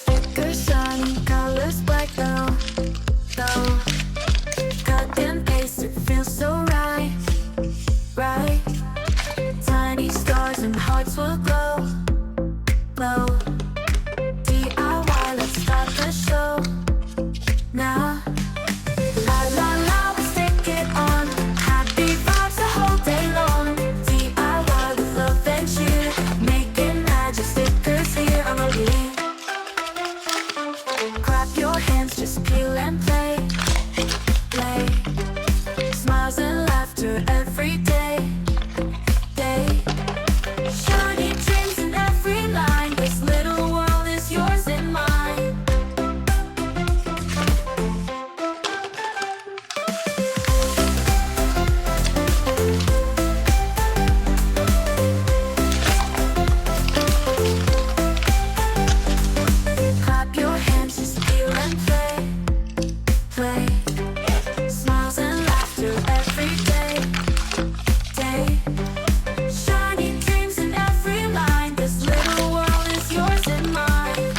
Thicker shiny colors black though. Cut and paste, it feels so right. Tiny stars and hearts will glow. DIY, let's start the show now. La la la, let's take it on. Happy vibes the whole day long. DIY with love and cheer, making magic stickers here on the lead. Clap your hands, just peel and play. Smiles and laughter every day. Shiny dreams in every line. This little world is yours and mine. Clap your hands, just feel and play. Smiles and laughter every day. Shiny dreams in every line. This little world is yours and mine.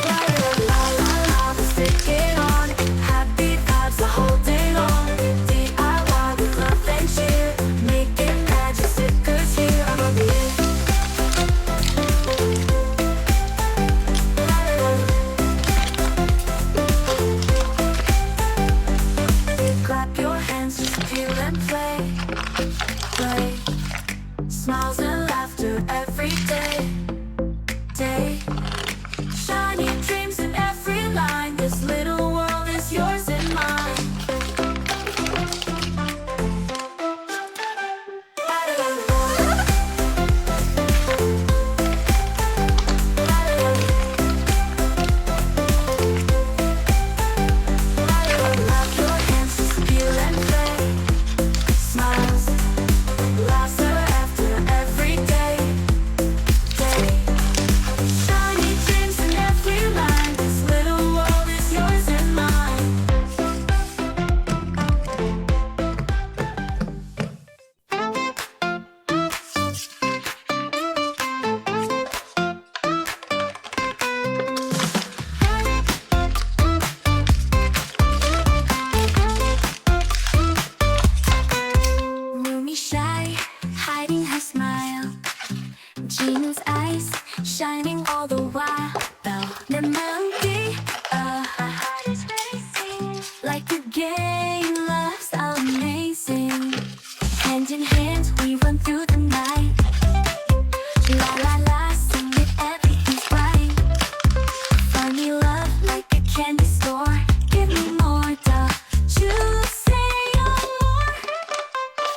La la la la, let's take it on. Happy vibes the whole day long. DIY with love and cheer, making magic stickers here on the beat. Clap your hands, just peel and play. Smiles and laughter every day. Shiny dreams in every line. This little world is yours and mine. Clap your hands, just peel and play. Smiles, laughter after every day. Shiny dreams in every line. This little world is yours and mine. Rumi shy, hiding her smile. Gina's eyes shining all the while. The monkey, her heart is racing like a game. Love's amazing. Hand in hand, we run through the night. La la la, sing it, everything's right. Funny love like a candy store. Give me more, you say more.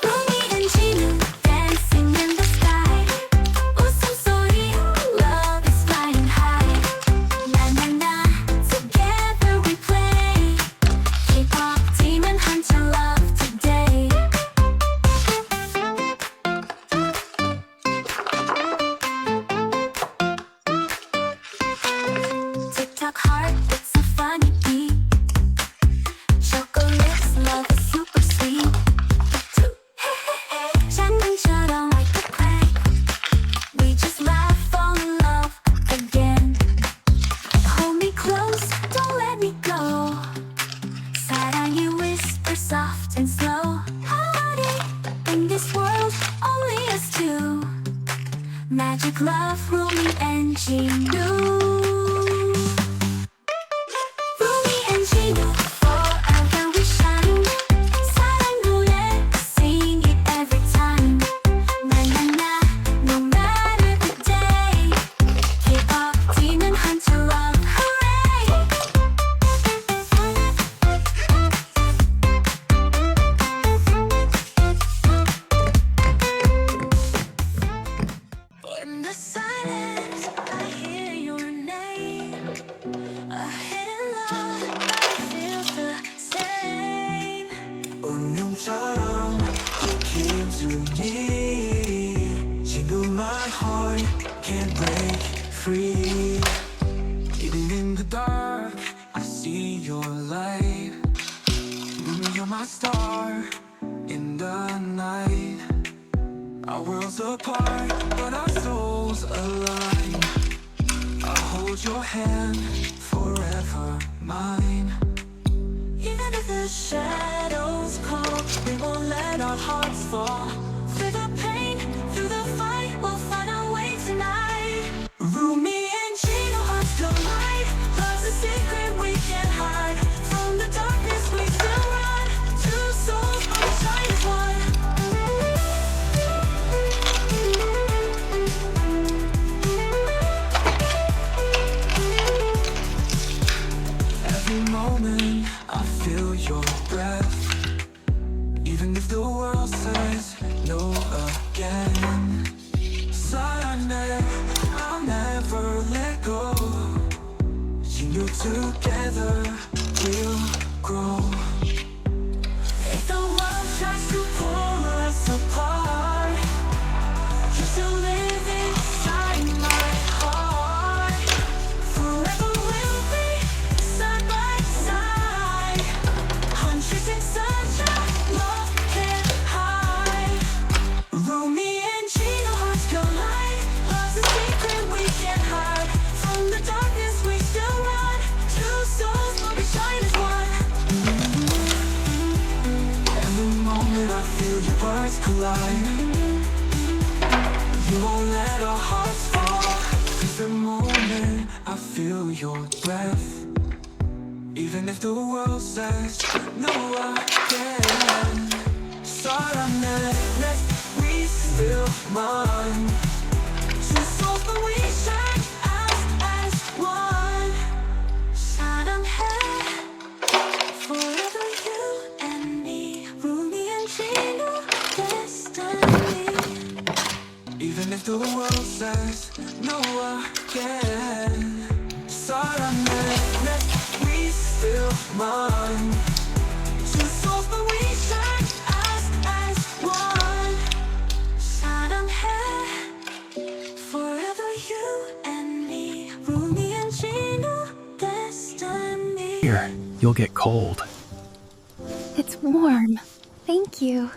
Rumi and Gina dancing in the sky. Usam sorry, love is flying high. Na na na, together we play. K-pop Demon Hunter, love today. TikTok heart, it's a funny beat. Chocolates, love is super sweet. 장난처럼 like a prank. We just laugh, fall in love again. Hold me close, don't let me go. 사랑이 whisper soft and slow. Honey, in this world, only us two. Magic love, Rumi and Gina. Rumi and Gina, forever we shine. 사랑 노래, sing it every time. Na na na, no matter the day. K-pop Demon Hunter, love, hooray! In the silence, I hear your name. A hidden love, I feel the same. 운명처럼 you came to me. 지금 my heart can't break free. Even in the dark, I see your light. You're my star in the night. Our worlds apart, but our souls align. I'll hold your hand, forever mine. Even if the shadows come, we won't let our hearts fall. Through the pain, through the fight, we'll find our way tonight. Rumi and Gino, hearts collide. Love's a secret we can't hide. From the darkness we still run. Two souls on shine as one. Every moment I feel your breath. Even if the world says no again. Silent, I'll never let go. You knew together we'll grow. If the world tries to pull us apart, you still live inside my heart. Forever we'll be side by side. Huntrix and Saja, love can't hide. Rumi and Gino, hearts collide. Love's a secret we can't hide. From the darkness we still run. Two souls will be shine as one. Every moment I feel your words collide. You won't let our hearts fall. Every moment I feel your breath. Even if the world says no again. Silent, we still mine. Two souls but we shine as one. Silent head, forever you and me. Rumi and Gino, destiny. Even if the world says no again. Silent, we still mine. Two souls but we shine as one. Silent head, forever you and me. Rumi and Gino, destiny. Here, you'll get cold. It's warm. Thank you.